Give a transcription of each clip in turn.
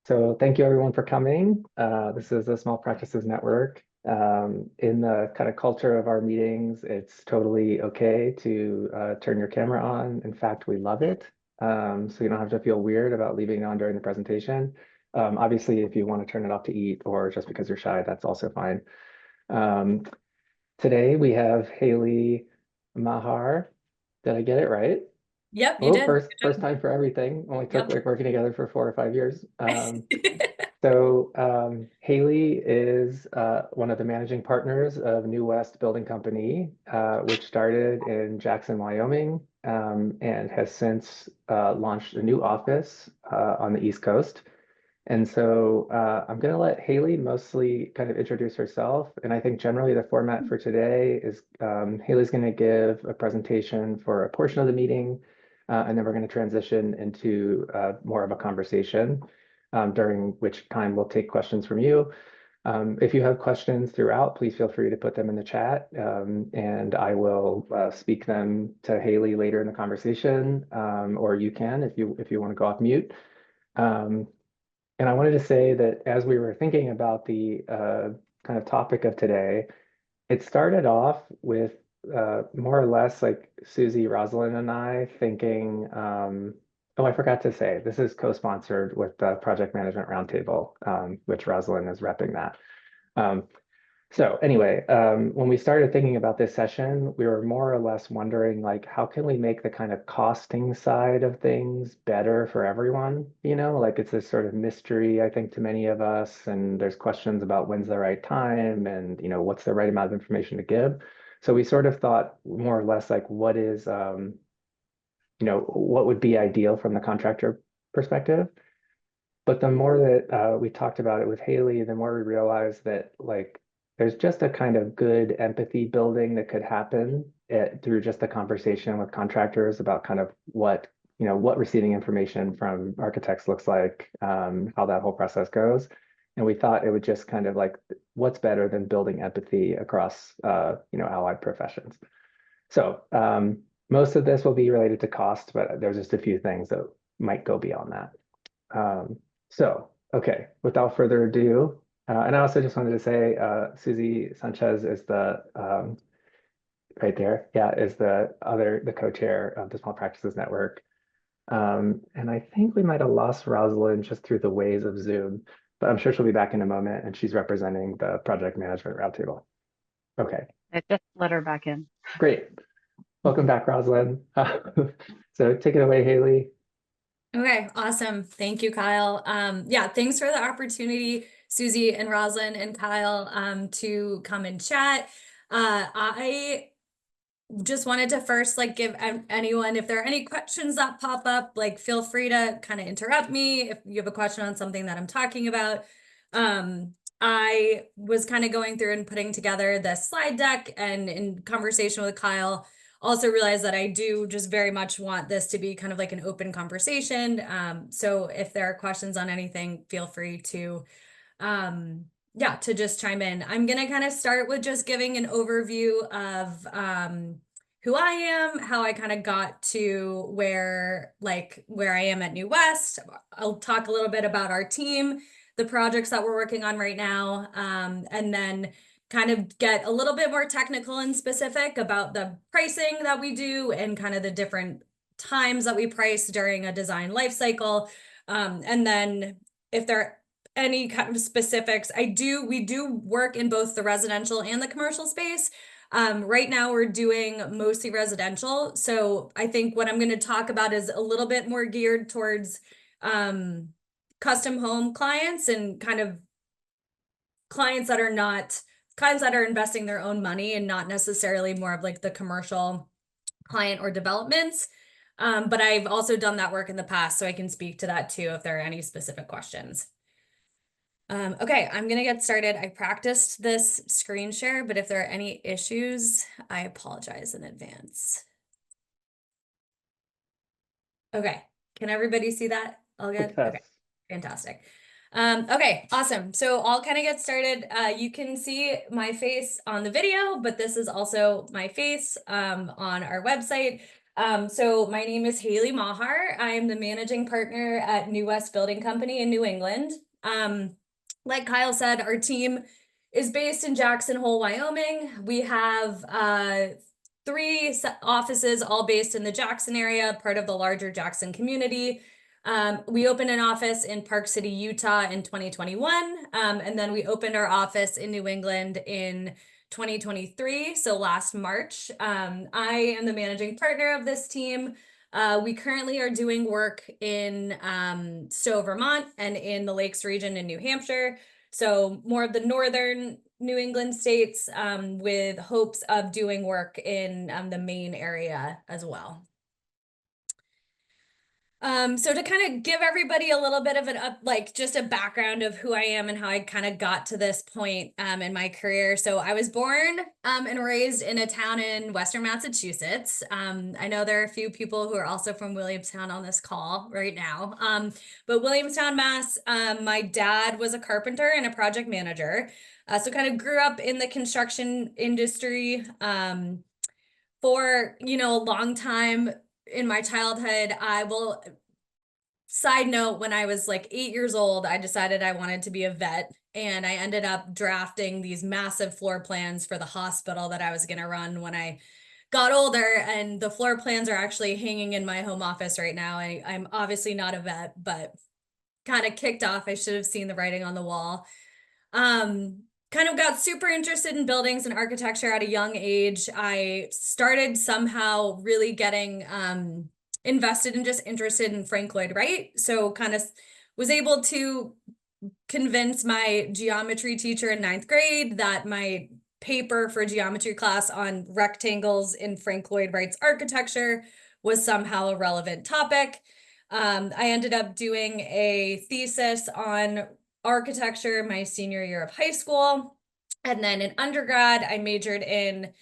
So thank you everyone for coming. This is the Small Practices Network. In the kind of culture of our meetings, it's totally okay to turn your camera on. In fact, we love it. So you don't have to feel weird about leaving it on during the presentation. Obviously, if you want to turn it off to eat or just because you're shy, that's also fine. Um, Today we have Haley Mahar. Did I get it right? Yep, you Oh, did. first time for everything. Only took Yep. like working together for 4 or 5 years. Haley is one of the managing partners of New West Building Company, which started in Jackson, Wyoming, and has since launched a new office on the East Coast. And so I'm going to let Haley mostly kind of introduce herself. And I think generally the format for today is Haley's going to give a presentation for a portion of the meeting, and then we're going to transition into more of a conversation, during which time we'll take questions from you. If you have questions throughout, please feel free to put them in the chat, and I will speak them to Haley later in the conversation, or you can if you want to go off mute. Um, and I wanted to say that as we were thinking about the kind of topic of today, it started off with more or less like Susie, Rosalind, and I thinking, oh, I forgot to say, this is co-sponsored with the Project Management Roundtable, which Rosalind is repping that. Um, so anyway, when we started thinking about this session, we were more or less wondering like, how can we make the kind of costing side of things better for everyone? You know, like it's this sort of mystery, I think, to many of us, and there's questions about when's the right time and, what's the right amount of information to give. So we sort of thought more or less like, what would be ideal from the contractor perspective? But the more that we talked about it with Haley, the more we realized that like there's just a kind of good empathy building that could happen through just a conversation with contractors about kind of what receiving information from architects looks like, how that whole process goes. And we thought it would just kind of like what's better than building empathy across allied professions. So most of this will be related to cost, but there's just a few things that might go beyond that. Um, okay, without further ado, and I also just wanted to say, Susie Sanchez is right there, yeah, is the co-chair of the Small Practices Network. And I think we might have lost Rosalind just through the ways of Zoom, but I'm sure she'll be back in a moment and she's representing the Project Management Roundtable. Okay, I just let her back in. great. Welcome back, Rosalind. So take it away, Haley. Okay, awesome. Thank you, Kyle. Yeah, thanks for the opportunity, Susie and Roslyn and Kyle, to come and chat. I just wanted to first like give anyone, if there are any questions that pop up, like feel free to kind of interrupt me if you have a question on something that I'm talking about. I was kind of going through and putting together the slide deck, and in conversation with Kyle, also realized that I do just very much want this to be kind of like an open conversation. So if there are questions on anything, feel free to yeah, to just chime in. I'm gonna kind of start with just giving an overview of who I am, how I kind of got to where I am at New West. I'll talk a little bit about our team, the projects that we're working on right now, and then kind of get a little bit more technical and specific about the pricing that we do and kind of the different times that we price during a design life cycle. And then if there are any kind of specifics, we do work in both the residential and the commercial space. Right now we're doing mostly residential. So I think what I'm going to talk about is a little bit more geared towards custom home clients and kind of clients that are investing their own money and not necessarily more of like the commercial client or developments. But I've also done that work in the past, so I can speak to that too if there are any specific questions. Okay, I'm gonna get started. I practiced this screen share, but if there are any issues, I apologize in advance. Okay, can everybody see that? All good? Success. Okay, fantastic. Okay, awesome. So I'll kind of get started. You can see my face on the video, but this is also my face on our website. So my name is Haley Mahar. I am the managing partner at New West Building Company in New England. Like Kyle said, our team is based in Jackson Hole, Wyoming. We have three offices, all based in the Jackson area, part of the larger Jackson community. We opened an office in Park City, Utah in 2021, and then we opened our office in New England in 2023, so last March. I am the managing partner of this team. We currently are doing work in Stowe, Vermont, and in the Lakes region in New Hampshire. So more of the northern New England states, with hopes of doing work in the Maine area as well. So to kind of give everybody a little bit of just a background of who I am and how I kind of got to this point in my career. So I was born and raised in a town in Western Massachusetts. I know there are a few people who are also from Williamstown on this call right now. But Williamstown, Mass, my dad was a carpenter and a project manager. So kind of grew up in the construction industry for, a long time. In my childhood, side note, when I was like 8 years old, I decided I wanted to be a vet, and I ended up drafting these massive floor plans for the hospital that I was going to run when I got older. And the floor plans are actually hanging in my home office right now. I'm obviously not a vet, but kind of kicked off. I should have seen the writing on the wall. Kind of got super interested in buildings and architecture at a young age. I started somehow really getting invested and just interested in Frank Lloyd Wright. So kind of was able to convince my geometry teacher in 9th grade that my paper for geometry class on rectangles in Frank Lloyd Wright's architecture was somehow a relevant topic. I ended up doing a thesis on architecture my senior year of high school. And then in undergrad, I majored in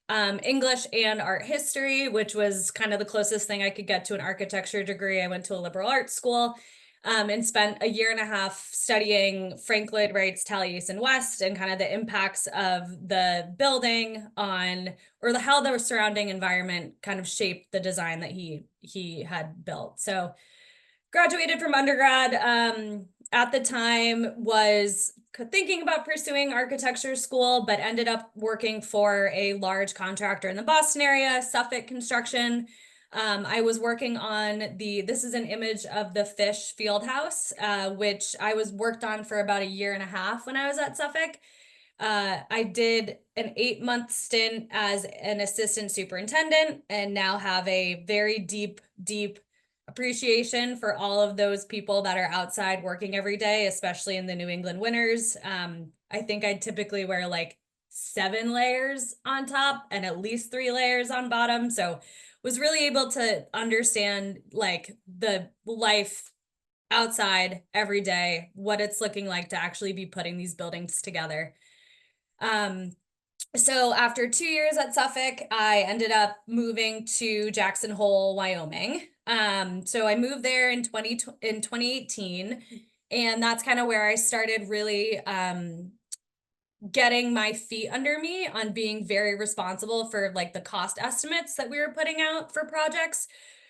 English and art history, which was kind of the closest thing I could get to an architecture degree. I went to a liberal arts school and spent a year and a half studying Frank Lloyd Wright's Taliesin West and kind of the impacts of the building on, or how the surrounding environment kind of shaped the design that he had built. So graduated from undergrad. At the time was thinking about pursuing architecture school, but ended up working for a large contractor in the Boston area, Suffolk Construction. I was working on this is an image of the Fish Field House, which I worked on for about a year and a half when I was at Suffolk. I did an 8-month stint as an assistant superintendent, and now have a very deep appreciation for all of those people that are outside working every day, especially in the New England winters. I think I typically wear like 7 layers on top and at least 3 layers on bottom. So was really able to understand like the life outside every day, what it's looking like to actually be putting these buildings together. So after 2 years at Suffolk, I ended up moving to Jackson Hole, Wyoming. So I moved there in 2018, and that's kind of where I started really getting my feet under me on being very responsible for like the cost estimates that we were putting out for projects.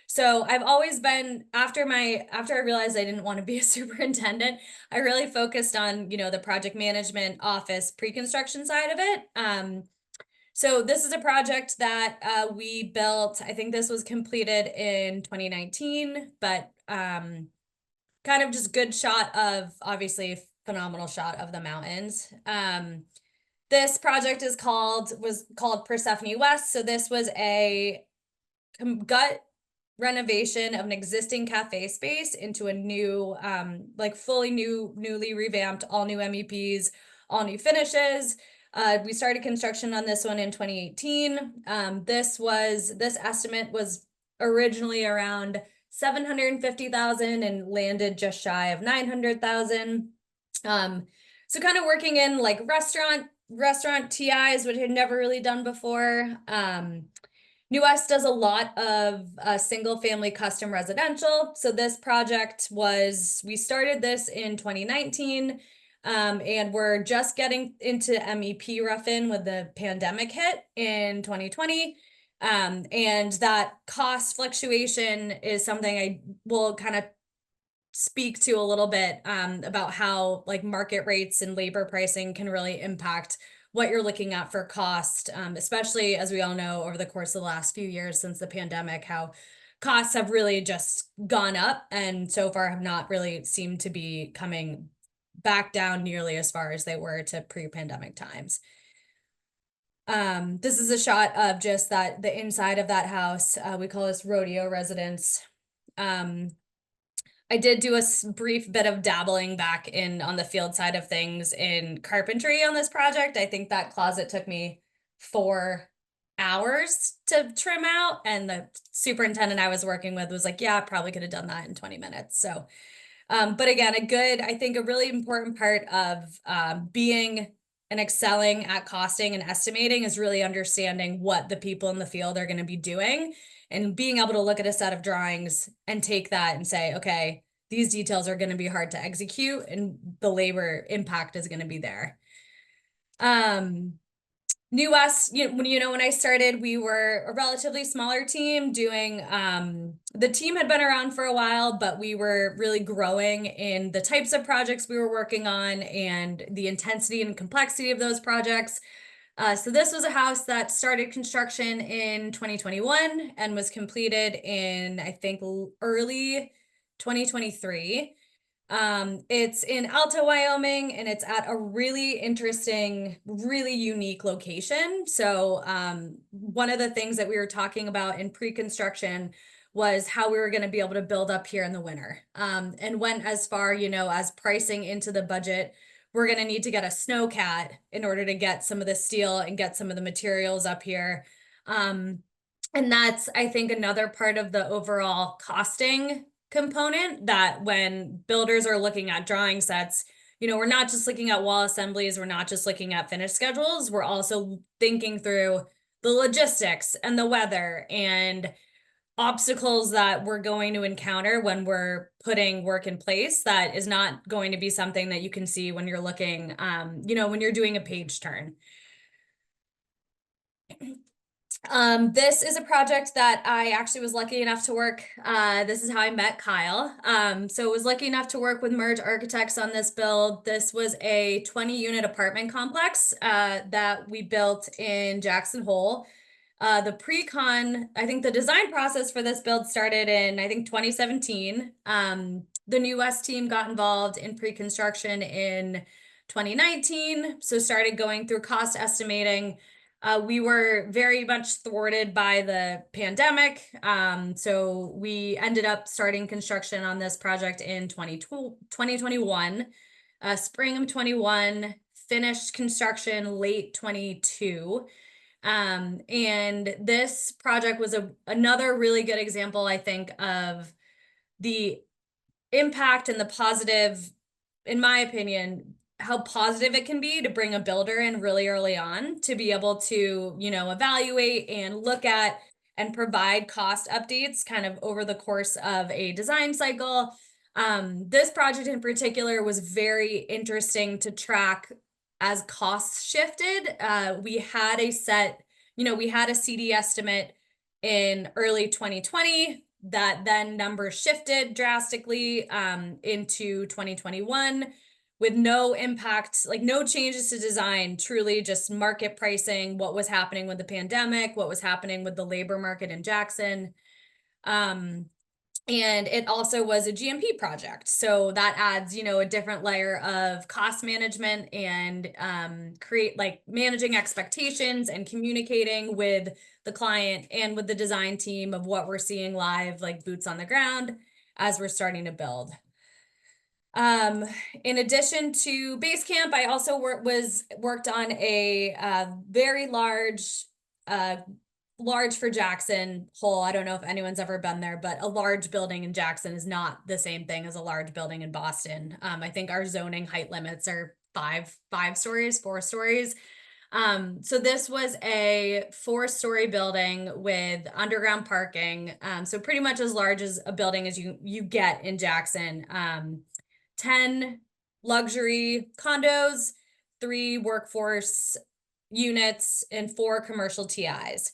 So I've always been, after I realized I didn't want to be a superintendent, I really focused on, the project management office pre-construction side of it. So this is a project that we built. I think this was completed in 2019, but kind of just good shot of, obviously, phenomenal shot of the mountains. This project was called Persephone West. So this was a gut renovation of an existing cafe space into a new, newly revamped, all new MEPs, all new finishes. We started construction on this one in 2018. This estimate was originally around 750,000 and landed just shy of 900,000. So kind of working in like restaurant TIs, which I had never really done before. New West does a lot of single family custom residential. So this project we started this in 2019. And we're just getting into MEP rough-in when the pandemic hit in 2020. And that cost fluctuation is something I will kind of speak to a little bit about how like market rates and labor pricing can really impact what you're looking at for cost, especially as we all know over the course of the last few years since the pandemic, how costs have really just gone up and so far have not really seemed to be coming back down nearly as far as they were to pre-pandemic times. This is a shot of just that the inside of that house. We call this rodeo residence. I did do a brief bit of dabbling back in on the field side of things in carpentry on this project. I think that closet took me 4 hours to trim out, and the superintendent I was working with was like, yeah, I probably could have done that in 20 minutes. So, but again, I think a really important part of being and excelling at costing and estimating is really understanding what the people in the field are going to be doing and being able to look at a set of drawings and take that and say, okay, these details are going to be hard to execute and the labor impact is going to be there. New West, when I started, we were a relatively smaller team doing, the team had been around for a while, but we were really growing in the types of projects we were working on and the intensity and complexity of those projects. So this was a house that started construction in 2021 and was completed in, I think, early 2023. It's in Alta, Wyoming, and it's at a really interesting, really unique location. So, one of the things that we were talking about in pre-construction was how we were going to be able to build up here in the winter. And went as far, as pricing into the budget. We're going to need to get a snowcat in order to get some of the steel and get some of the materials up here. And that's, I think, another part of the overall costing component that when builders are looking at drawing sets, we're not just looking at wall assemblies, we're not just looking at finish schedules, we're also thinking through the logistics and the weather and obstacles that we're going to encounter when we're putting work in place that is not going to be something that you can see when you're looking, when you're doing a page turn. This is a project that I actually was lucky enough to work. This is how I met Kyle. So I was lucky enough to work with Merge Architects on this build. This was a 20-unit apartment complex that we built in Jackson Hole. The pre-con, I think the design process for this build started in, I think, 2017. The New West team got involved in pre-construction in 2019, so started going through cost estimating. We were very much thwarted by the pandemic. So we ended up starting construction on this project in 2021, spring of 21, finished construction late 22. And this project was another really good example, I think, of the impact and the positive, in my opinion, how positive it can be to bring a builder in really early on to be able to, evaluate and look at and provide cost updates kind of over the course of a design cycle. This project in particular was very interesting to track as costs shifted. We had a CD estimate in early 2020 that then numbers shifted drastically into 2021 with no impact, like no changes to design, truly just market pricing, what was happening with the pandemic, what was happening with the labor market in Jackson. And it also was a GMP project. So that adds, a different layer of cost management and managing expectations and communicating with the client and with the design team of what we're seeing live, like boots on the ground as we're starting to build. In addition to base camp, I also worked on a very large for Jackson Hole. I don't know if anyone's ever been there, but a large building in Jackson is not the same thing as a large building in Boston. I think our zoning height limits are 4 stories. So this was a 4-story building with underground parking. So pretty much as large as a building as you get in Jackson. 10 luxury condos, 3 workforce units, and 4 commercial TIs.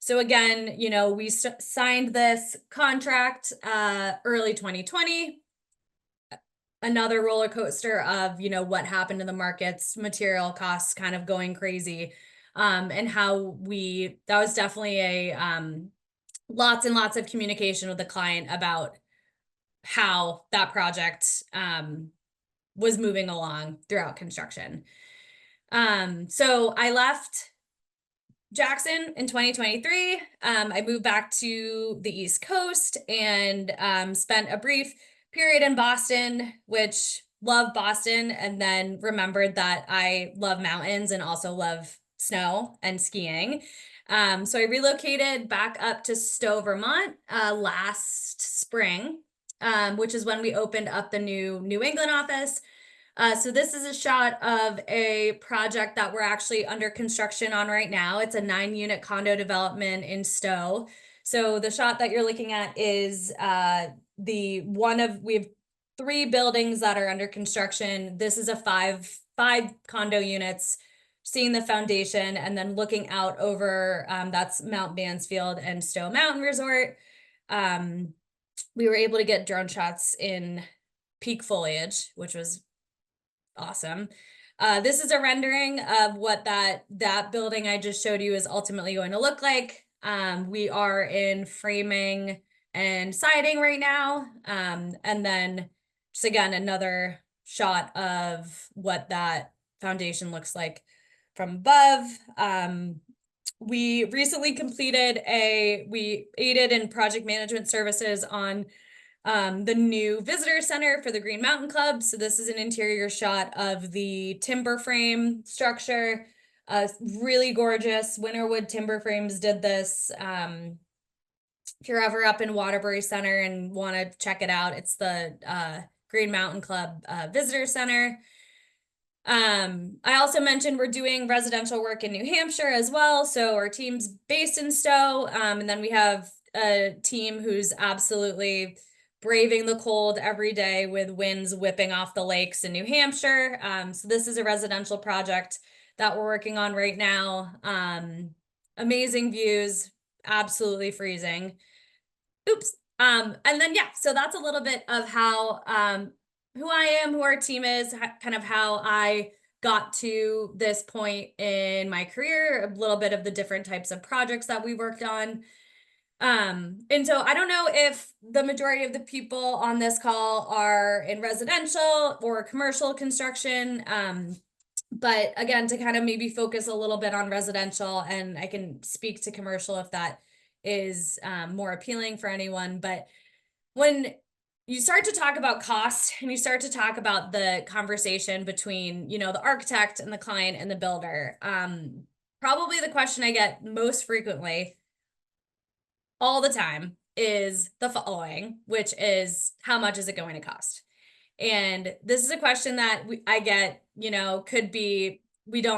So again, you know, we signed this contract early 2020. Another roller coaster of, you know, what happened in the markets, material costs kind of going crazy. And how that was definitely a lots and lots of communication with the client about how that project was moving along throughout construction. So I left Jackson in 2023. I moved back to the East Coast and spent a brief period in Boston, which love Boston, and then remembered that I love mountains and also love snow and skiing. So I relocated back up to Stowe, Vermont last spring, which is when we opened up the new New England office. So this is a shot of a project that we're actually under construction on right now. It's a 9-unit condo development in Stowe. So the shot that you're looking at is we have 3 buildings that are under construction. This is a five condo units, seeing the foundation and then looking out over, that's Mount Mansfield and Stowe Mountain Resort. We were able to get drone shots in peak foliage, which was awesome. This is a rendering of what that building I just showed you is ultimately going to look like. We are in framing and siding right now. And then just again, another shot of what that foundation looks like from above. We recently we aided in project management services on the new visitor center for the Green Mountain Club. So this is an interior shot of the timber frame structure. Really gorgeous Winterwood Timber Frames did this. If you're ever up in Waterbury Center and want to check it out, it's the Green Mountain Club Visitor Center. I also mentioned we're doing residential work in New Hampshire as well. So our team's based in Stowe. And then we have a team who's absolutely braving the cold every day with winds whipping off the lakes in New Hampshire. So this is a residential project that we're working on right now. Amazing views, absolutely freezing. Oops. And then, yeah, so that's a little bit of how, who I am, who our team is, kind of how I got to this point in my career, a little bit of the different types of projects that we worked on. And so I don't know if the majority of the people on this call are in residential or commercial construction. But again, to kind of maybe focus a little bit on residential, and I can speak to commercial if that is more appealing for anyone. But when you start to talk about cost and you start to talk about the conversation between, you know, the architect and the client and the builder, probably the question I get most frequently all the time is the following, which is, how much is it going to cost? And this is a question that I get, you know, could be, the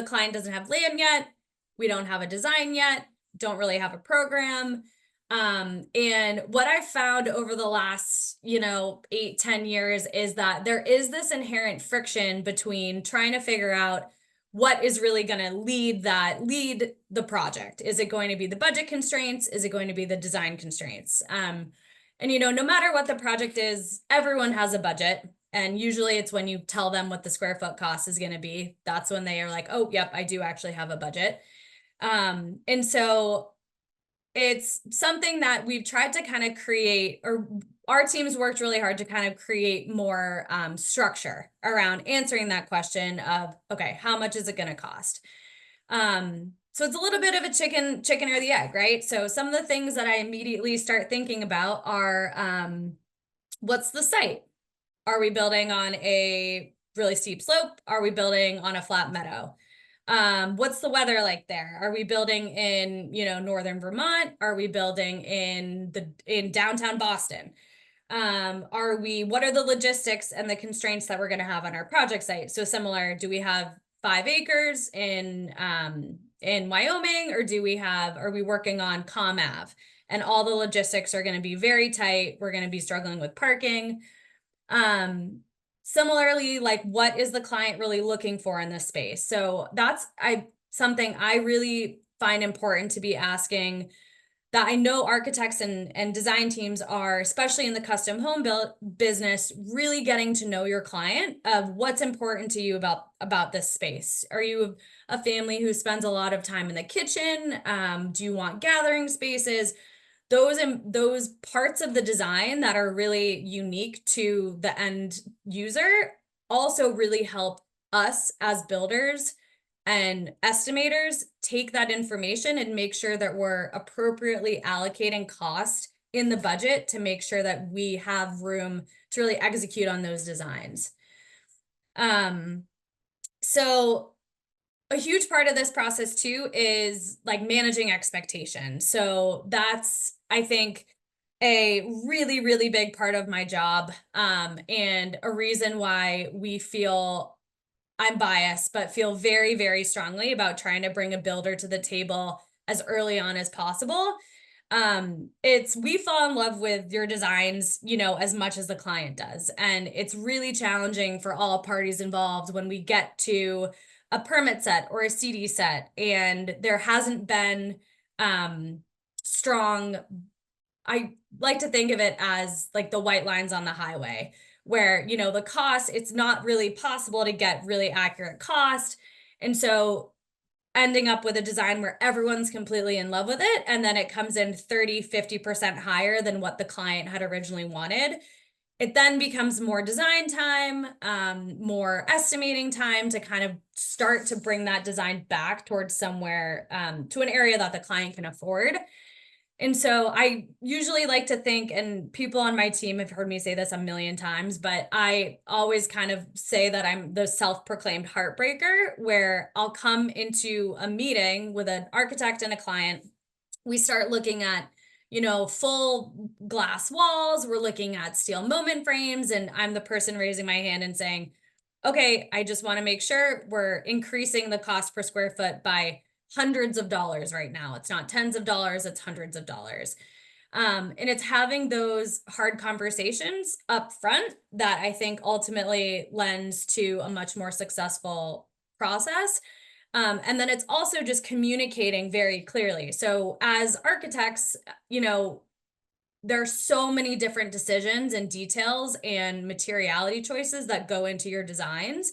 client doesn't have land yet. We don't have a design yet. Don't really have a program. And what I've found over the last, you know, 8-10 years is that there is this inherent friction between trying to figure out what is really going to lead the project. Is it going to be the budget constraints? Is it going to be the design constraints? And, you know, no matter what the project is, everyone has a budget. And usually it's when you tell them what the square foot cost is going to be, that's when they are like, oh, yep, I do actually have a budget. And so it's something that we've tried to kind of create, or our team's worked really hard to kind of create more structure around answering that question of, okay, how much is it going to cost? So it's a little bit of a chicken or the egg, right? So some of the things that I immediately start thinking about are, what's the site? Are we building on a really steep slope? Are we building on a flat meadow? What's the weather like there? Are we building in, you know, northern Vermont? Are we building in downtown Boston? What are the logistics and the constraints that we're going to have on our project site? So similar, do we have 5 acres in Wyoming, or are we working on Com Ave? And all the logistics are going to be very tight. We're going to be struggling with parking. Similarly, like, what is the client really looking for in this space? So that's something I really find important to be asking, that I know architects and design teams are, especially in the custom home build business, really getting to know your client of what's important to you about this space. Are you a family who spends a lot of time in the kitchen? Do you want gathering spaces? Those parts of the design that are really unique to the end user also really help us as builders and estimators take that information and make sure that we're appropriately allocating cost in the budget to make sure that we have room to really execute on those designs. So a huge part of this process too is like managing expectations. So that's, I think, a really, really big part of my job, and a reason why we feel, I'm biased, but feel very, very strongly about trying to bring a builder to the table as early on as possible. We fall in love with your designs, you know, as much as the client does. And it's really challenging for all parties involved when we get to a permit set or a CD set and there hasn't been strong, I like to think of it as like the white lines on the highway, where, you know, the cost, it's not really possible to get really accurate cost. And so ending up with a design where everyone's completely in love with it, and then it comes in 30-50% higher than what the client had originally wanted. It then becomes more design time, more estimating time to kind of start to bring that design back towards somewhere, to an area that the client can afford. And so I usually like to think, and people on my team have heard me say this a million times, but I always kind of say that I'm the self-proclaimed heartbreaker, where I'll come into a meeting with an architect and a client. We start looking at, you know, full glass walls. We're looking at steel moment frames, and I'm the person raising my hand and saying, okay, I just want to make sure we're increasing the cost per square foot by hundreds of dollars right now. It's not tens of dollars, it's hundreds of dollars. And it's having those hard conversations up front that I think ultimately lends to a much more successful process. And then it's also just communicating very clearly. So as architects, you know, there are so many different decisions and details and materiality choices that go into your designs.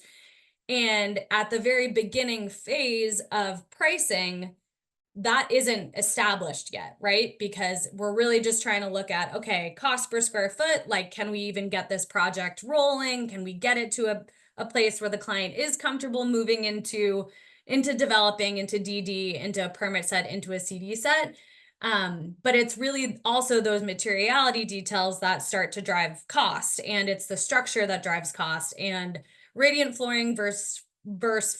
And at the very beginning phase of pricing, that isn't established yet, right? Because we're really just trying to look at, okay, cost per square foot, like, can we even get this project rolling? Can we get it to a place where the client is comfortable moving into developing, into DD, into a permit set, into a CD set? But it's really also those materiality details that start to drive cost, and it's the structure that drives cost, and radiant flooring versus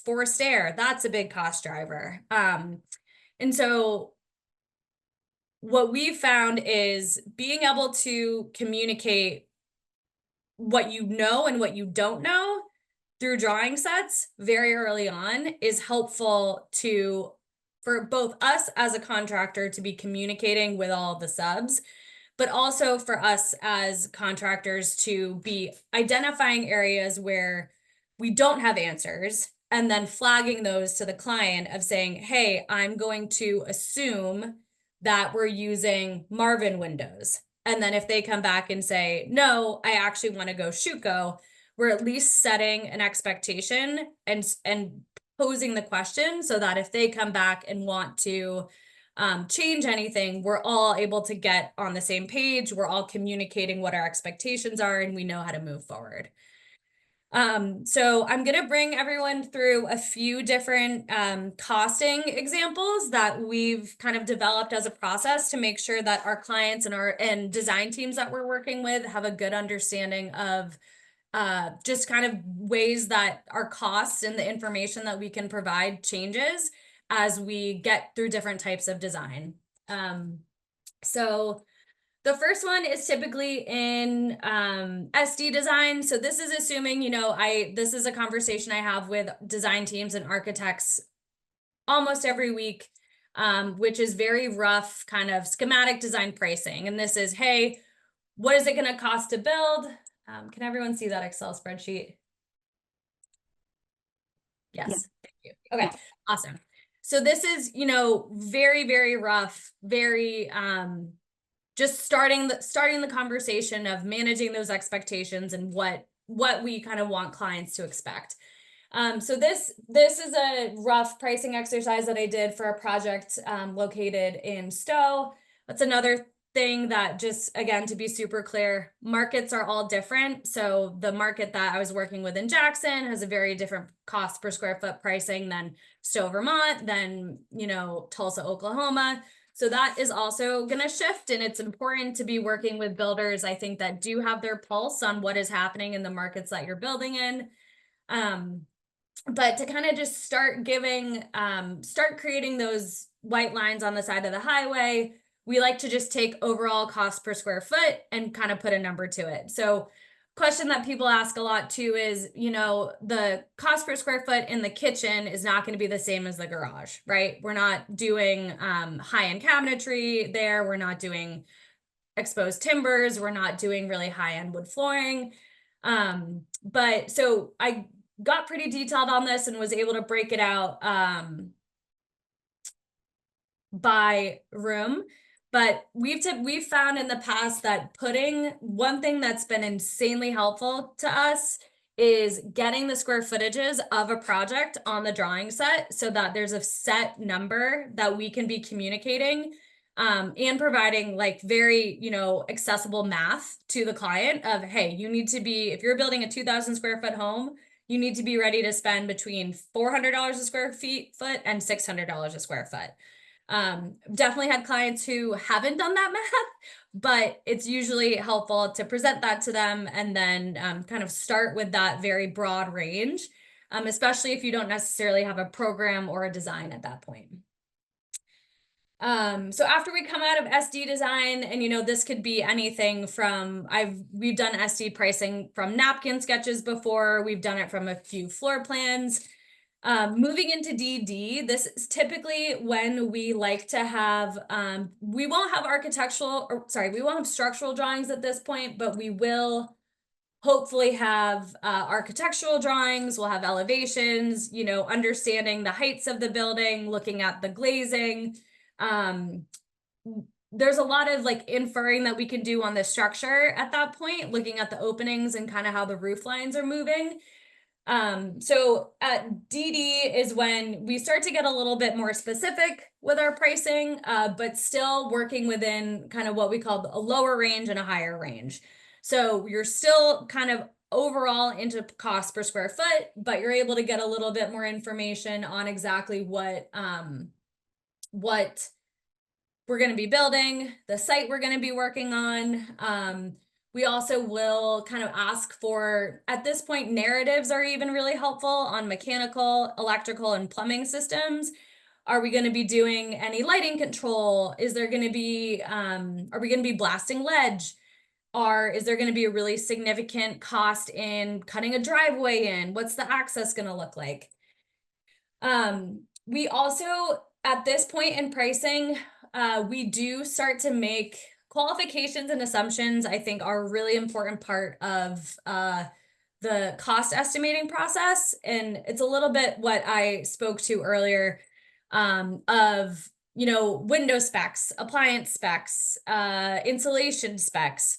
forced air, that's a big cost driver. And so what we've found is being able to communicate what you know and what you don't know through drawing sets very early on is helpful for both us as a contractor to be communicating with all the subs, but also for us as contractors to be identifying areas where we don't have answers and then flagging those to the client of saying, hey, I'm going to assume that we're using Marvin windows. And then if they come back and say, no, I actually want to go Schuco, we're at least setting an expectation and posing the question so that if they come back and want to change anything, we're all able to get on the same page. We're all communicating what our expectations are, and we know how to move forward. So I'm going to bring everyone through a few different costing examples that we've kind of developed as a process to make sure that our clients and design teams that we're working with have a good understanding of just kind of ways that our costs and the information that we can provide changes as we get through different types of design. So the first one is typically in SD design. So this is assuming, you know, this is a conversation I have with design teams and architects almost every week, which is very rough kind of schematic design pricing. And this is, hey, what is it going to cost to build? Can everyone see that Excel spreadsheet? Yes, Yeah. thank you. Okay, awesome. So this is, you know, very, very rough, very just starting the conversation of managing those expectations and what we kind of want clients to expect. So this is a rough pricing exercise that I did for a project located in Stowe. That's another thing that, just again, to be super clear, markets are all different. So the market that I was working with in Jackson has a very different cost per square foot pricing than Stowe, Vermont, than, you know, Tulsa, Oklahoma. So that is also going to shift, and it's important to be working with builders, I think, that do have their pulse on what is happening in the markets that you're building in. But to kind of just start creating those white lines on the side of the highway, we like to just take overall cost per square foot and kind of put a number to it. So question that people ask a lot too is, you know, the cost per square foot in the kitchen is not going to be the same as the garage, right? We're not doing high-end cabinetry there. We're not doing exposed timbers. We're not doing really high-end wood flooring. But so I got pretty detailed on this and was able to break it out by room. But we've found in the past that one thing that's been insanely helpful to us is getting the square footages of a project on the drawing set so that there's a set number that we can be communicating, and providing like very, you know, accessible math to the client of, hey, you need to be, if you're building a 2,000 square foot home, you need to be ready to spend between $400 a square foot and $600 a square foot. Definitely had clients who haven't done that math, but it's usually helpful to present that to them and then kind of start with that very broad range, especially if you don't necessarily have a program or a design at that point. So after we come out of SD design, and you know, this could be anything from, we've done SD pricing from napkin sketches before, we've done it from a few floor plans. Moving into DD, this is typically when we like to have, we won't have structural drawings at this point, but we will hopefully have architectural drawings, we'll have elevations, you know, understanding the heights of the building, looking at the glazing. There's a lot of like inferring that we can do on the structure at that point, looking at the openings and kind of how the roof lines are moving. So at DD is when we start to get a little bit more specific with our pricing, but still working within kind of what we call a lower range and a higher range. So you're still kind of overall into cost per square foot, but you're able to get a little bit more information on exactly what we're going to be building, the site we're going to be working on. We also will kind of ask for, at this point, narratives are even really helpful on mechanical, electrical, and plumbing systems. Are we going to be doing any lighting control? Is there going to be, are we going to be blasting ledge? Is there going to be a really significant cost in cutting a driveway in? What's the access going to look like? We also, at this point in pricing, we do start to make qualifications and assumptions, I think, are a really important part of the cost estimating process. And it's a little bit what I spoke to earlier, of, you know, window specs, appliance specs, insulation specs.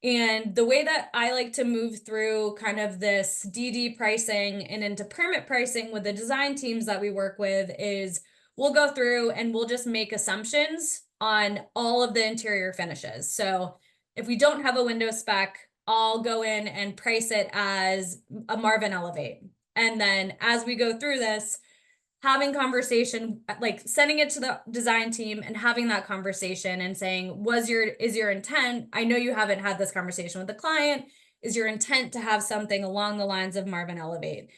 And the way that I like to move through kind of this DD pricing and into permit pricing with the design teams that we work with is we'll go through and we'll just make assumptions on all of the interior finishes. So if we don't have a window spec, I'll go in and price it as a Marvin Elevate. And then as we go through this, having conversation, like sending it to the design team and having that conversation and saying, is your intent, I know you haven't had this conversation with the client, is your intent to have something along the lines of Marvin Elevate?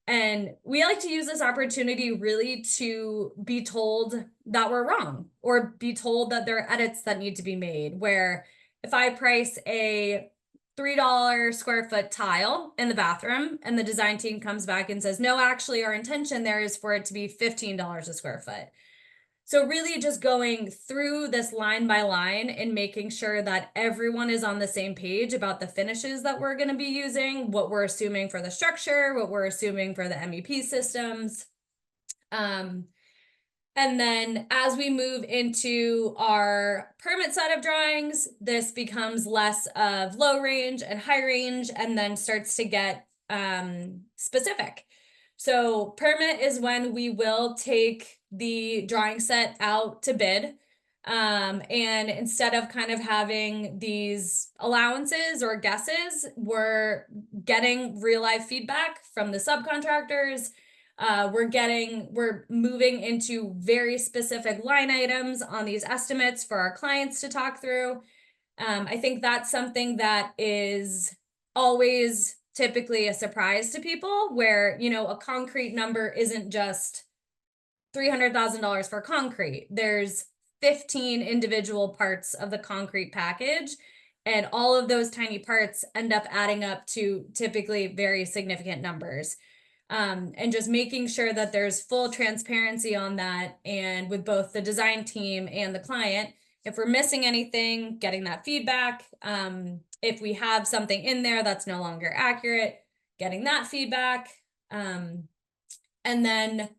And we like to use this opportunity really to be told that we're wrong, or be told that there are edits that need to be made, where if I price a $3 square foot tile in the bathroom and the design team comes back and says, no, actually our intention there is for it to be $15 a square foot. So really just going through this line by line and making sure that everyone is on the same page about the finishes that we're going to be using, what we're assuming for the structure, what we're assuming for the MEP systems. And then as we move into our permit set of drawings, this becomes less of low range and high range, and then starts to get specific. So permit is when we will take the drawing set out to bid. And instead of kind of having these allowances or guesses, we're getting real life feedback from the subcontractors. We're moving into very specific line items on these estimates for our clients to talk through. I think that's something that is always typically a surprise to people, where, you know, a concrete number isn't just $300,000 for concrete. There's 15 individual parts of the concrete package, and all of those tiny parts end up adding up to typically very significant numbers. And just making sure that there's full transparency on that, and with both the design team and the client, if we're missing anything, getting that feedback. If we have something in there that's no longer accurate, getting that feedback. And then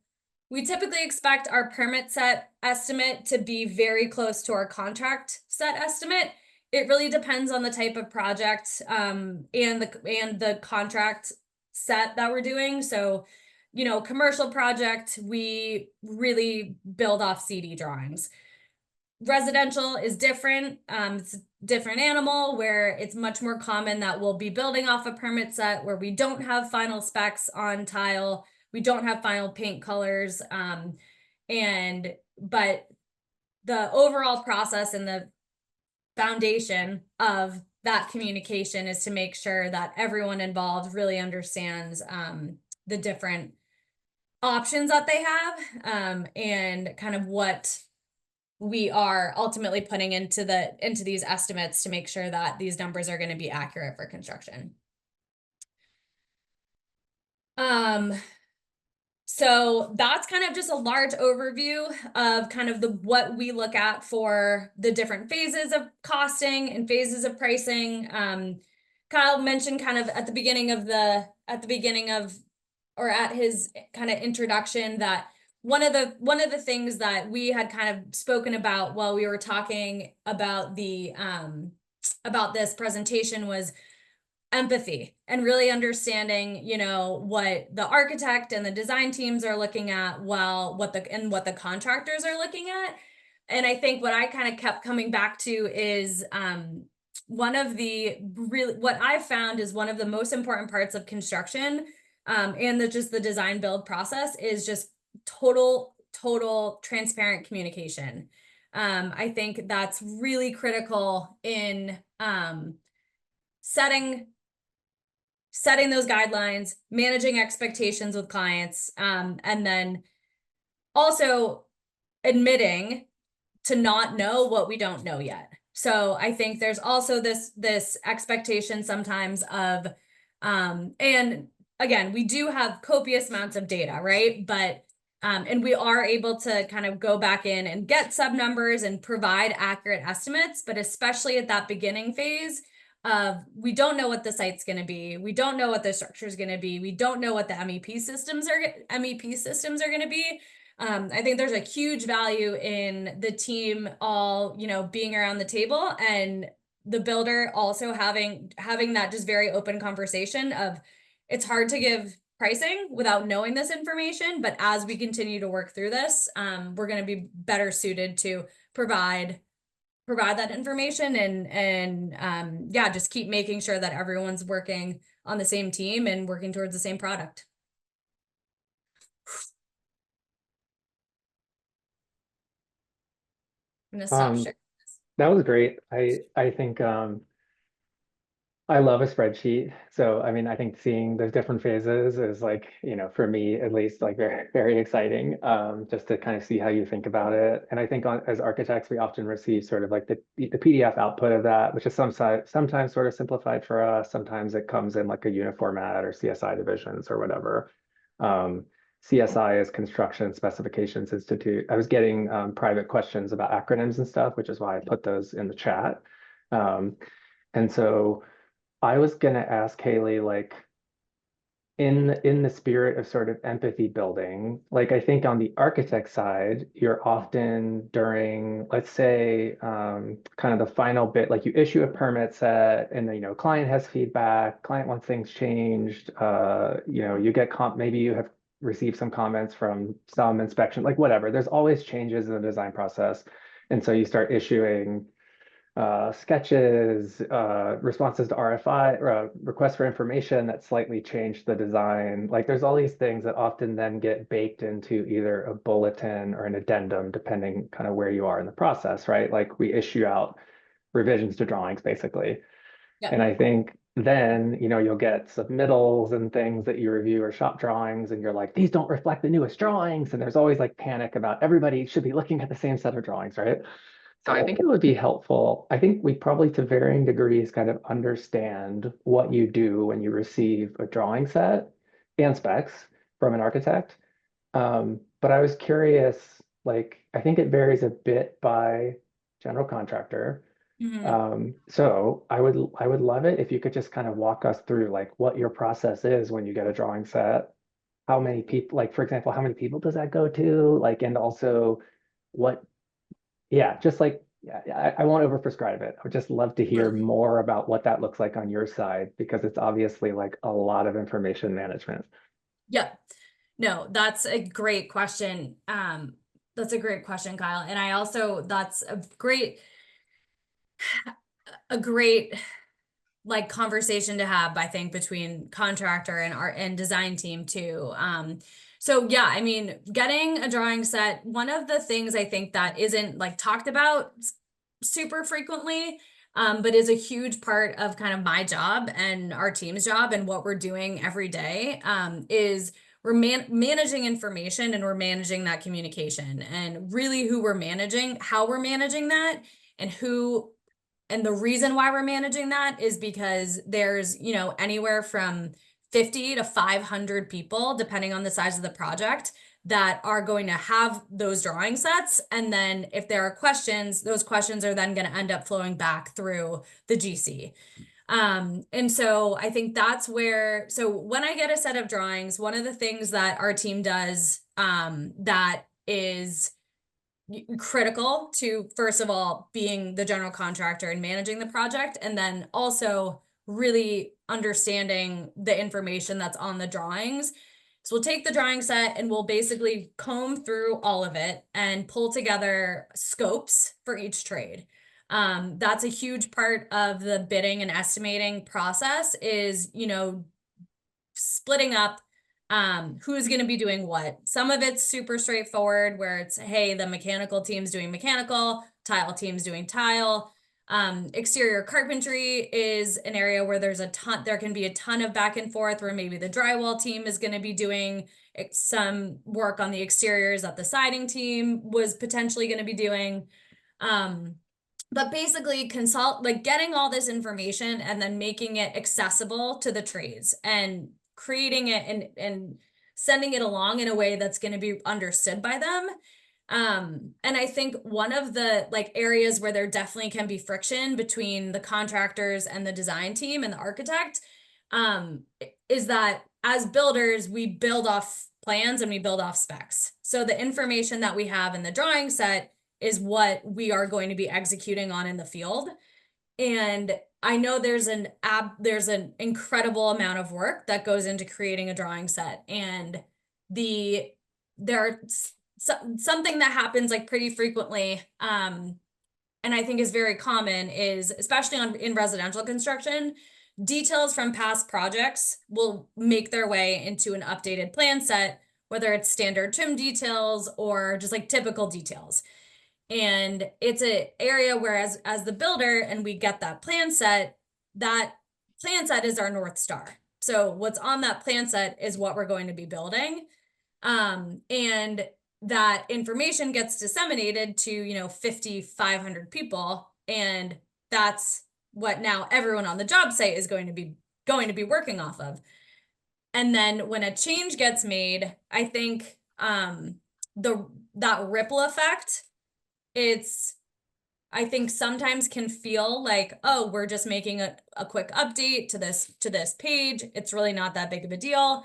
we typically expect our permit set estimate to be very close to our contract set estimate. It really depends on the type of project and the contract set that we're doing. So, you know, commercial project, we really build off CD drawings. Residential is different. It's a different animal, where it's much more common that we'll be building off a permit set where we don't have final specs on tile, we don't have final paint colors, but the overall process and the foundation of that communication is to make sure that everyone involved really understands the different options that they have, and kind of what we are ultimately putting into these estimates to make sure that these numbers are going to be accurate for construction. So that's kind of just a large overview of kind of what we look at for the different phases of costing and phases of pricing. Kyle mentioned kind of at the beginning of or at his kind of introduction that one of the things that we had kind of spoken about while we were talking about about this presentation was empathy, and really understanding, you know, what the architect and the design teams are looking at, what the contractors are looking at. And I think what I kind of kept coming back to is what I've found is one of the most important parts of construction, and just the design build process, is just total transparent communication. I think that's really critical in setting those guidelines, managing expectations with clients, and then also admitting to not know what we don't know yet. So I think there's also this expectation sometimes of, and again, we do have copious amounts of data, right? But and we are able to kind of go back in and get sub numbers and provide accurate estimates, but especially at that beginning phase of, we don't know what the site's going to be, we don't know what the structure is going to be, we don't know what the MEP systems are going to be. I think there's a huge value in the team all, you know, being around the table, and the builder also having that just very open conversation of, it's hard to give pricing without knowing this information, but as we continue to work through this, we're going to be better suited to provide that information, and yeah, just keep making sure that everyone's working on the same team and working towards the same product. I'm gonna stop sharing. That was great. I think I love a spreadsheet. So I mean, I think seeing the different phases is, like, you know, for me at least, like very exciting, just to kind of see how you think about it. And I think as architects, we often receive sort of like the PDF output of that, which is sometimes sort of simplified for us. Sometimes it comes in like a uniformat or CSI divisions or whatever. CSI is Construction Specifications Institute. I was getting private questions about acronyms and stuff, which is why I put those in the chat. And so I was gonna ask Haley, like, in the spirit of sort of empathy building, like I think on the architect side, you're often during, let's say, kind of the final bit, like you issue a permit set, and then client has feedback, client wants things changed. You get maybe you have received some comments from some inspection, like whatever. There's always changes in the design process, and so you start issuing sketches, responses to RFI, or requests for information that slightly change the design. Like there's all these things that often then get baked into either a bulletin or an addendum, depending kind of where you are in the process, right? Like we issue out revisions to drawings basically. Yeah. And I think then, you'll get submittals and things that you review or shop drawings, and you're like, these don't reflect the newest drawings. And there's always like panic about everybody should be looking at the same set of drawings, right? So I think it would be helpful. I think we probably to varying degrees kind of understand what you do when you receive a drawing set and specs from an architect. But I was curious, like, I think it varies a bit by general contractor. Mhm. So I would love it if you could just kind of walk us through like what your process is when you get a drawing set. How many people, like for example, how many people does that go to? Like, and also what yeah, just like yeah, I won't overprescribe it. I would just love to hear more about what that looks like on your side because it's obviously like a lot of information management. Yeah. No, that's a great question. That's a great question, Kyle. And I also, that's a great like conversation to have, I think, between contractor and art and design team too. So yeah, I mean, getting a drawing set, one of the things I think that isn't like talked about super frequently, but is a huge part of kind of my job and our team's job and what we're doing every day, is we're managing information and we're managing that communication and really who we're managing, how we're managing that, and who and the reason why we're managing that is because there's, anywhere from 50 to 500 people, depending on the size of the project, that are going to have those drawing sets. And then if there are questions, those questions are then going to end up flowing back through the GC. And so I think that's where, so when I get a set of drawings, one of the things that our team does, that is critical to, first of all, being the general contractor and managing the project, and then also really understanding the information that's on the drawings. So we'll take the drawing set and we'll basically comb through all of it and pull together scopes for each trade. That's a huge part of the bidding and estimating process is, splitting up who's going to be doing what. Some of it's super straightforward where it's, hey, the mechanical team's doing mechanical, tile team's doing tile. Exterior carpentry is an area where there can be a ton of back and forth where maybe the drywall team is going to be doing some work on the exteriors that the siding team was potentially going to be doing. But basically getting all this information and then making it accessible to the trades and creating it and sending it along in a way that's going to be understood by them. And I think one of the areas where there definitely can be friction between the contractors and the design team and the architect, is that as builders, we build off plans and we build off specs. So the information that we have in the drawing set is what we are going to be executing on in the field. And I know there's an incredible amount of work that goes into creating a drawing set. And something that happens pretty frequently, and I think is very common is, especially in residential construction, details from past projects will make their way into an updated plan set, whether it's standard trim details or just typical details. And it's an area where as the builder and we get that plan set is our North Star. So what's on that plan set is what we're going to be building. And that information gets disseminated to, 50, 500 people. And that's what now everyone on the job site is going to be working off of. And then when a change gets made, I think that ripple effect, it's I think sometimes can feel like, oh, we're just making a quick update to this page. It's really not that big of a deal.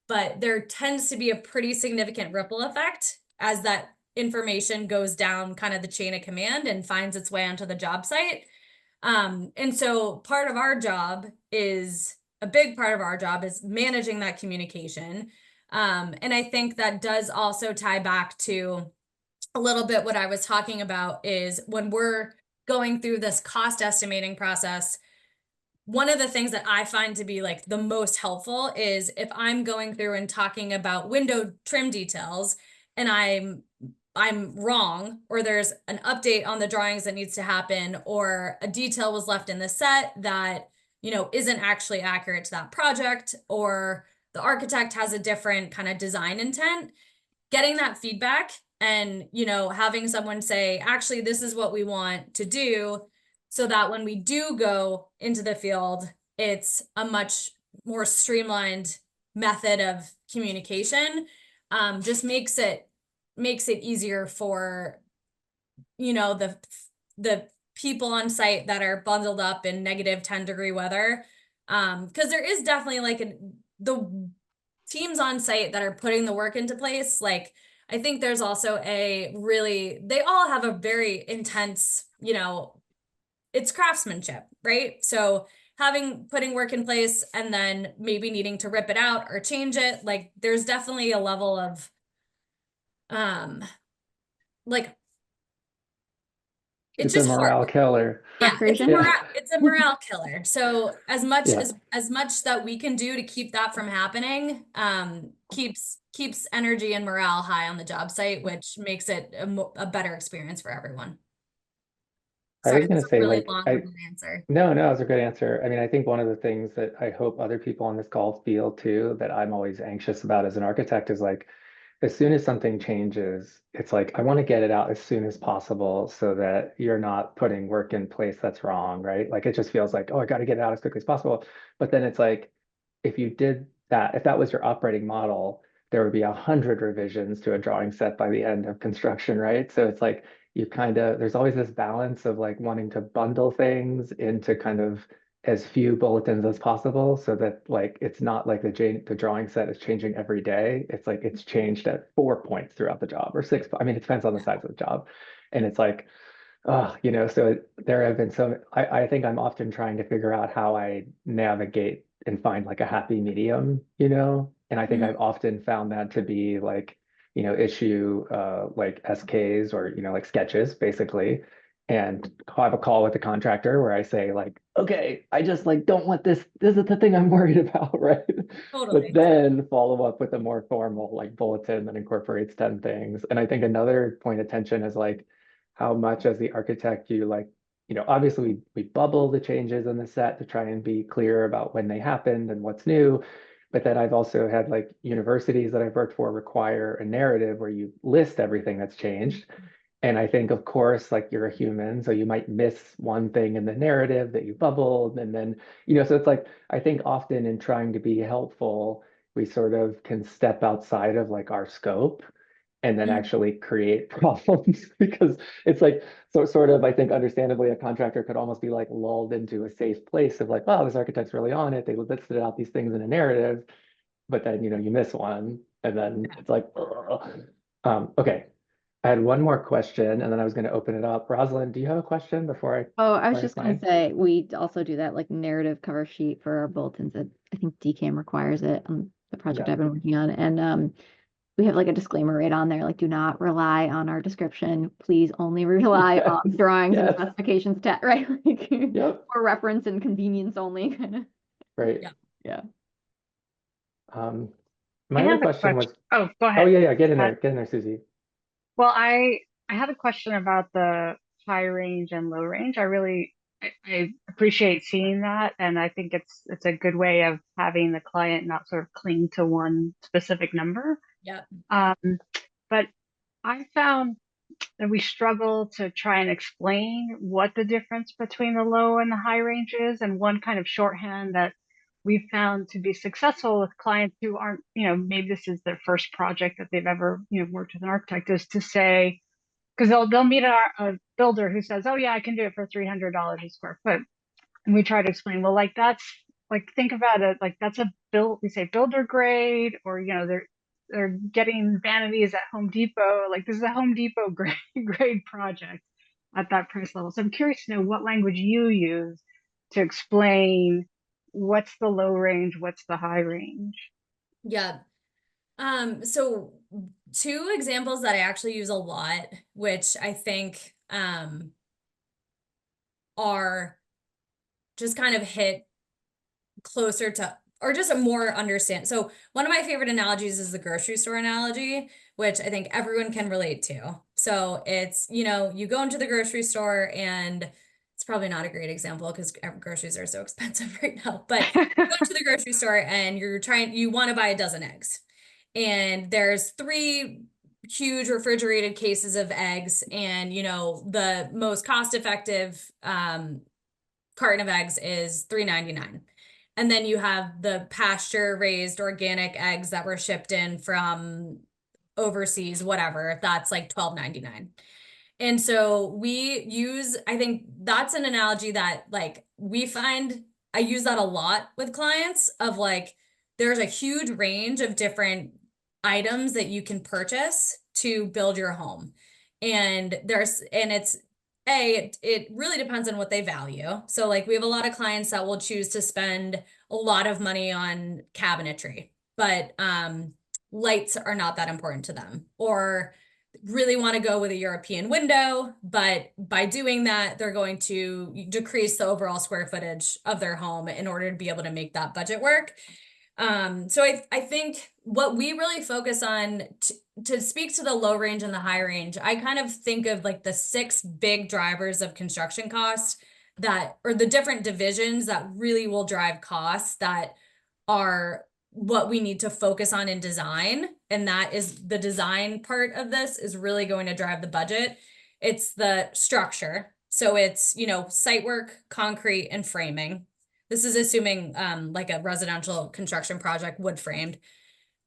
But there tends to be a pretty significant ripple effect as that information goes down kind of the chain of command and finds its way onto the job site. And so a big part of our job is managing that communication. And I think that does also tie back to a little bit what I was talking about is when we're going through this cost estimating process, one of the things that I find to be like the most helpful is if I'm going through and talking about window trim details and I'm wrong, or there's an update on the drawings that needs to happen, or a detail was left in the set that, isn't actually accurate to that project, or the architect has a different kind of design intent, getting that feedback and, having someone say, actually, this is what we want to do, so that when we do go into the field, it's a much more streamlined method of communication. Just makes it easier for, the people on site that are bundled up in negative 10-degree weather. Because there is definitely like the teams on site that are putting the work into place. Like, I think there's also they all have a very intense, it's craftsmanship, right? So putting work in place and then maybe needing to rip it out or change it, like there's definitely a level of, like, it's It's a just hard. morale killer. Yeah, Yeah. it's a morale killer. So as much Yeah. as much that we can do to keep that from happening, keeps energy and morale high on the job site, which makes it a better experience for everyone. I Sorry, was going that's to a say, really like, long-winded answer. no, it's a good answer. I mean, I think one of the things that I hope other people on this call feel too, that I'm always anxious about as an architect is like, as soon as something changes, it's like, I want to get it out as soon as possible so that you're not putting work in place that's wrong, right? Like, it just feels like, oh, I got to get it out as quickly as possible. But then it's like, if you did that, if that was your operating model, there would be 100 revisions to a drawing set by the end of construction, right? So it's like, there's always this balance of like wanting to bundle things into kind of as few bulletins as possible so that like it's not like the drawing set is changing every day. It's like it's changed at 4 points throughout the job or six. I mean, it depends on the size of the job. And it's like, so there have been I think I'm often trying to figure out how I navigate and find like a happy medium, and I think Mhm. I've often found that to be like, issue like SKs or, like sketches basically. And I'll have a call with the contractor where I say like, okay, I just like don't want this. This is the thing I'm worried about, right? But Totally. then follow up with a more formal like bulletin that incorporates 10 things. And I think another point of tension is like, how much as the architect you like, obviously we bubble the changes in the set to try and be clear about when they happened and what's new. But then I've also had like universities that I've worked for require a narrative where you list everything that's changed. And I think, of course, like you're a human, so you might miss one thing in the narrative that you bubbled. And then, so it's like, I think often in trying to be helpful, we sort of can step outside of like our scope and then Mhm. actually create problems because it's like so sort of I think understandably a contractor could almost be like lulled into a safe place of like, wow, this architect's really on it. They listed out these things in a narrative, but then you miss one and then it's like, ugh. Okay. I had one more question and then I was going to open it up. Rosalind, do you have a question before I Oh, I was fire just gonna mine? say, we also do that like narrative cover sheet for our bulletins. That I think DCAM requires it on the project Yeah. I've been working on. And we have like a disclaimer right on there, like do not rely on our description. Please only rely on Yes. drawings and Yes. specifications, right? Like Yep. for reference and convenience only kind of. Right. Yeah. Yeah. Um, I my other have a question question. was, Oh, go oh ahead. yeah, get in Uh, there, Susie. well, I had a question about the high range and low range. I appreciate seeing that, and I think it's a good way of having the client not sort of cling to one specific number. Yeah. Um, but I found that we struggle to try and explain what the difference between the low and the high range is. And one kind of shorthand that we've found to be successful with clients who aren't, maybe this is their first project that they've ever, worked with an architect, is to say, because they'll meet a builder who says, oh yeah, I can do it for $300 a square foot. And we try to explain, well, like that's like, think about it, like that's a build, we say builder grade, or they're getting vanities at Home Depot. Like this is a Home Depot grade project at that price level. So I'm curious to know what language you use to explain what's the low range, what's the high range. Yeah. So two examples that I actually use a lot, which I think are just kind of hit closer to, or just a more understand. So one of my favorite analogies is the grocery store analogy, which I think everyone can relate to. So it's, you go into the grocery store, and it's probably not a great example because groceries are so expensive right now, but you go to the grocery store and you want to buy a dozen eggs. And there's 3 huge refrigerated cases of eggs, and the most cost-effective carton of eggs is $3.99. And then you have the pasture-raised organic eggs that were shipped in from overseas, whatever, that's like $12.99. And so I think that's an analogy that like I use that a lot with clients of like, there's a huge range of different items that you can purchase to build your home. And it really depends on what they value. So like we have a lot of clients that will choose to spend a lot of money on cabinetry, but lights are not that important to them, or really want to go with a European window, but by doing that, they're going to decrease the overall square footage of their home in order to be able to make that budget work. So I think what we really focus on to speak to the low range and the high range, I kind of think of like the 6 big drivers of construction costs or the different divisions that really will drive costs that are what we need to focus on in design. And that is the design part of this is really going to drive the budget. It's the structure. So it's, site work, concrete, and framing. This is assuming like a residential construction project, wood framed.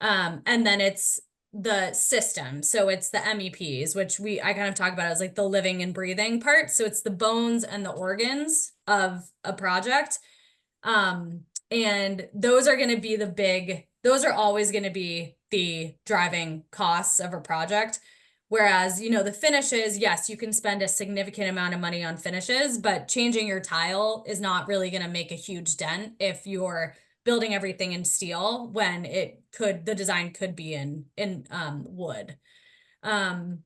And then it's the system. So it's the MEPs, which I kind of talk about as like the living and breathing part. So it's the bones and the organs of a project. And those are going to be those are always going to be the driving costs of a project. Whereas, the finishes, yes, you can spend a significant amount of money on finishes, but changing your tile is not really going to make a huge dent if you're building everything in steel when the design could be in wood. And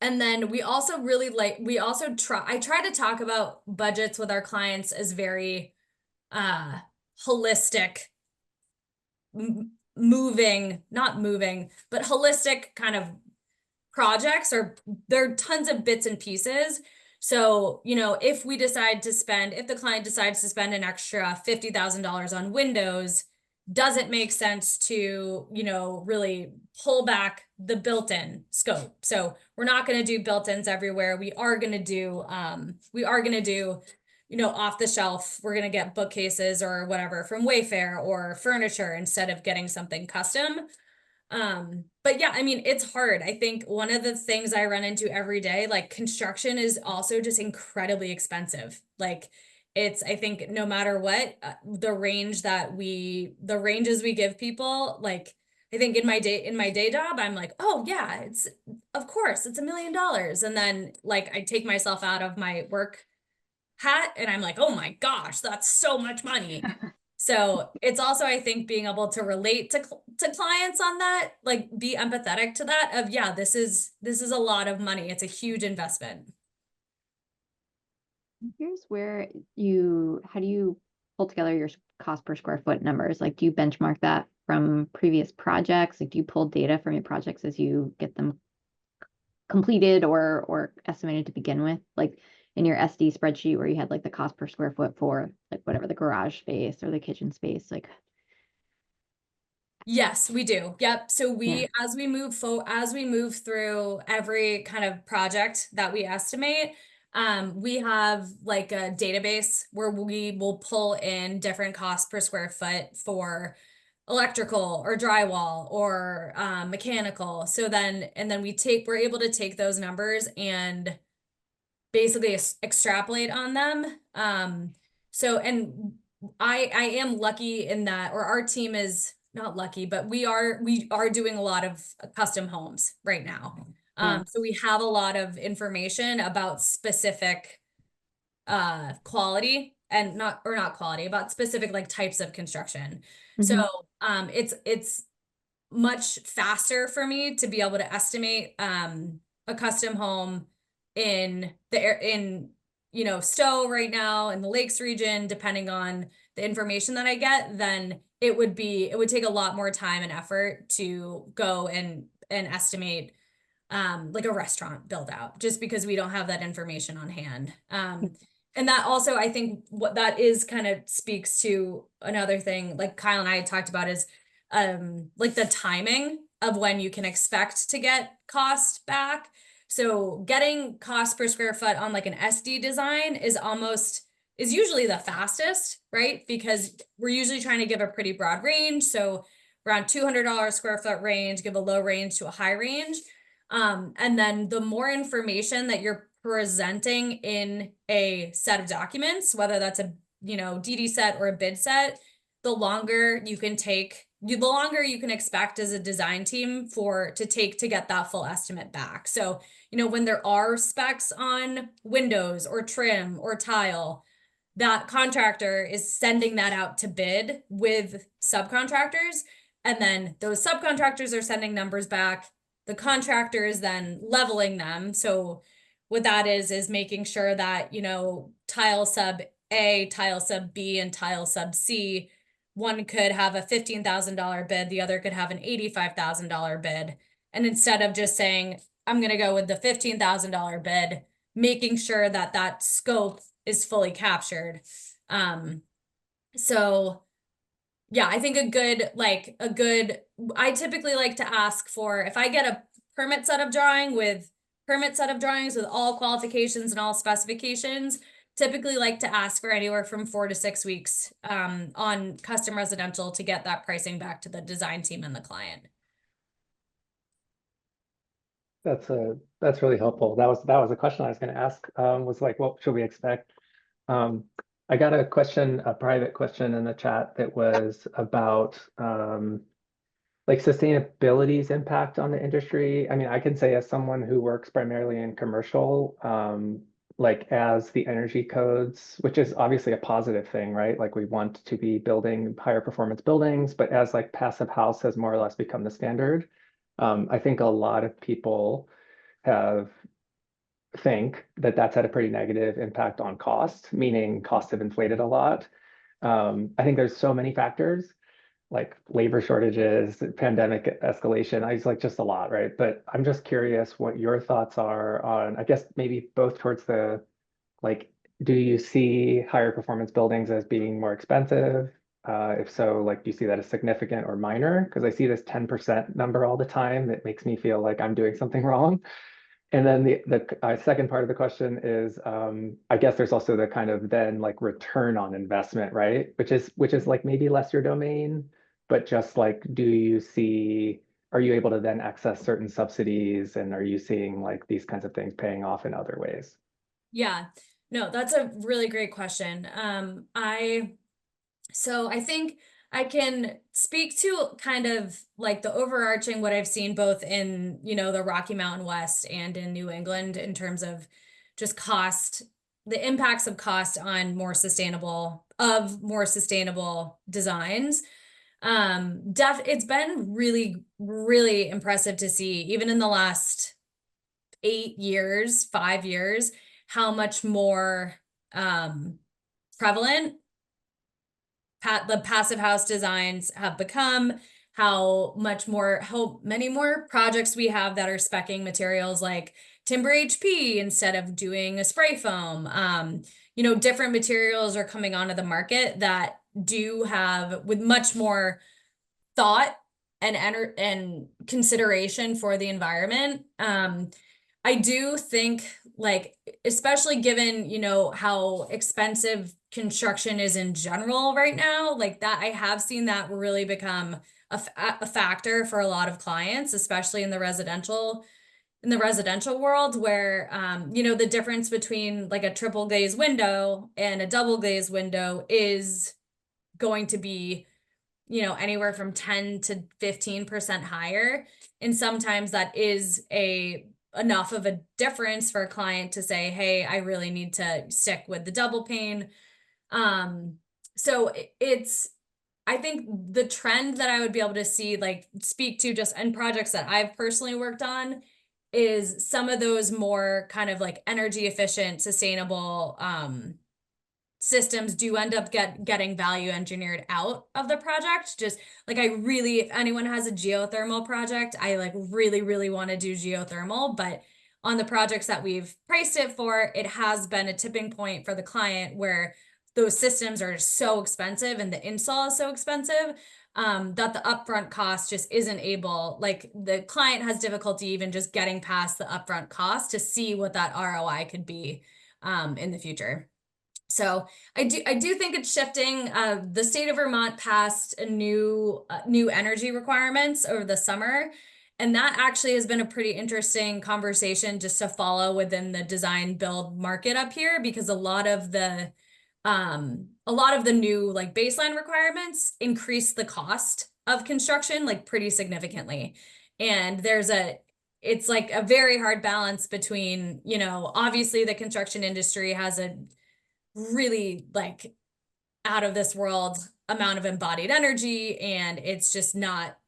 then I try to talk about budgets with our clients as very holistic, not moving, but holistic kind of projects, or there are tons of bits and pieces. So, if the client decides to spend an extra $50,000 on windows, does it make sense to, really pull back the built-in scope? So we're not going to do built-ins everywhere. We are going to do, off the shelf, we're going to get bookcases or whatever from Wayfair or furniture instead of getting something custom. But yeah, I mean, it's hard. I think one of the things I run into every day, like construction is also just incredibly expensive. Like I think no matter what, the ranges we give people, like I think in my day job, I'm like, oh yeah, of course it's $1 million. And then like, I take myself out of my work hat and I'm like, oh my gosh, that's so much money. So it's also, I think, being able to relate to clients on that, like be empathetic to that of, yeah, this is a lot of money. It's a huge investment. Here's where how do you pull together your cost per square foot numbers? Like, do you benchmark that from previous projects? Like, do you pull data from your projects as you get them completed or estimated to begin with? Like in your SD spreadsheet where you had like the cost per square foot for like whatever the garage space or the kitchen space, like. Yes, we do. Yep. So Yeah. as we move through every kind of project that we estimate, we have like a database where we will pull in different costs per square foot for electrical or drywall or mechanical. So then, and then we're able to take those numbers and basically extrapolate on them. So, and I am lucky in that, or our team is not lucky, but we are doing a lot of custom homes right now. So we have a lot of information about specific quality and not quality, about specific like types of construction. So it's much faster for me to be able to estimate a custom home in Stowe right now in the Lakes region, depending on the information that I get, then it would take a lot more time and effort to go and estimate like a restaurant build out, just because we don't have that information on hand. And that also, I think what that is kind of speaks to another thing like Kyle and I had talked about is like the timing of when you can expect to get cost back. So getting cost per square foot on like an SD design is usually the fastest, right? Because we're usually trying to give a pretty broad range. So around $200 square foot range, give a low range to a high range. And then the more information that you're presenting in a set of documents, whether that's a DD set or a bid set, the longer you can expect as a design team to get that full estimate back. So, when there are specs on windows or trim or tile, that contractor is sending that out to bid with subcontractors. And then those subcontractors are sending numbers back. The contractor is then leveling them. So what that is making sure that, tile sub A, tile sub B, and tile sub C, one could have a $15,000 bid, the other could have an $85,000 bid. And instead of just saying, I'm going to go with the $15,000 bid, making sure that that scope is fully captured. So yeah, I think I typically like to ask for, if I get a permit set of drawings with all qualifications and all specifications, typically like to ask for anywhere from 4 to 6 weeks on custom residential to get that pricing back to the design team and the client. That's really helpful. That was a question I was going to ask. Was like, what should we expect? I got a private question in the chat that was about like sustainability's impact on the industry. I mean, I can say as someone who works primarily in commercial, like as the energy codes, which is obviously a positive thing, right? Like we want to be building higher performance buildings, but as like passive house has more or less become the standard, I think a lot of people think that that's had a pretty negative impact on cost, meaning costs have inflated a lot. I think there's so many factors like labor shortages, pandemic escalation. I was like just a lot, right? But I'm just curious what your thoughts are on, I guess maybe both towards like, do you see higher performance buildings as being more expensive? If so, like, do you see that as significant or minor? Because I see this 10% number all the time. It makes me feel like I'm doing something wrong. And then the second part of the question is, I guess there's also the kind of then like return on investment, right? Which is like maybe less your domain, but just like, are you able to then access certain subsidies, and are you seeing like these kinds of things paying off in other ways? Yeah, no, that's a really great question. So I think I can speak to kind of like the overarching what I've seen both in, the Rocky Mountain West and in New England in terms of just cost, the impacts of cost on more sustainable designs. It's been really, really impressive to see, even in the last 5 years, how much more prevalent the passive house designs have become, how many more projects we have that are speccing materials like timber HP instead of doing a spray foam. Different materials are coming onto the market that do have with much more thought and consideration for the environment. I do think, like, especially given, how expensive construction is in general right now, like that, I have seen that really become a factor for a lot of clients, especially in the residential world where, the difference between like a triple glaze window and a double glaze window is going to be, anywhere from 10 to 15% higher. And sometimes that is enough of a difference for a client to say, hey, I really need to stick with the double pane. So I think the trend that I would be able to see, like speak to just in projects that I've personally worked on, is some of those more kind of like energy efficient, sustainable systems do end up getting value engineered out of the project. Just like if anyone has a geothermal project, I like really want to do geothermal, but on the projects that we've priced it for, it has been a tipping point for the client where those systems are so expensive and the install is so expensive, that the upfront cost just isn't able, like the client has difficulty even just getting past the upfront cost to see what that ROI could be in the future. So I do think it's shifting. The state of Vermont passed a new energy requirements over the summer, and that actually has been a pretty interesting conversation just to follow within the design build market up here, because a lot of the new like baseline requirements increase the cost of construction like pretty significantly. And it's like a very hard balance between, obviously the construction industry has a really like out of this world amount of embodied energy, and it's just not,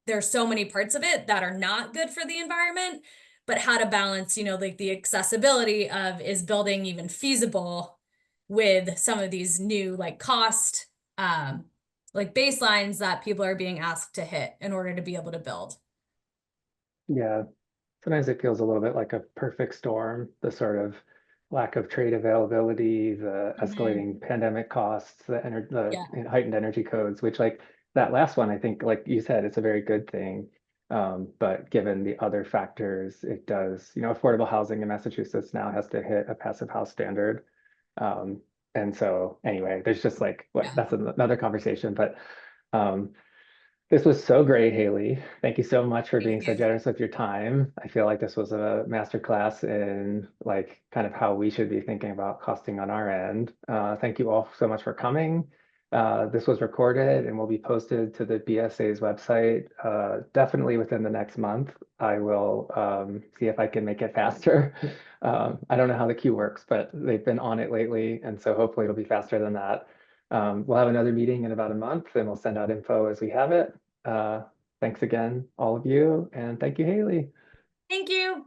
there's so many parts of it that are not good for the environment, but how to balance, like the accessibility of, is building even feasible with some of these new like cost like baselines that people are being asked to hit in order to be able to build. Yeah, sometimes it feels a little bit like a perfect storm, the sort of lack of trade availability, the escalating pandemic costs, the Yeah. heightened energy codes, which like that last one, I think, like you said, it's a very good thing. But given the other factors, it does, affordable housing in Massachusetts now has to hit a passive house standard. And so anyway, there's just like, Yeah. that's another conversation, but um, this was so great, Haley. Thank you so much for being Thank so you. generous with your time. I feel like this was a masterclass in like kind of how we should be thinking about costing on our end. Thank you all so much for coming. This was recorded and will be posted to the BSA's website definitely within the next month. I will see if I can make it faster. I don't know how the queue works, but they've been on it lately, and so hopefully it'll be faster than that. We'll have another meeting in about a month and we'll send out info as we have it. Thanks again, all of you, and thank you, Haley. Thank you.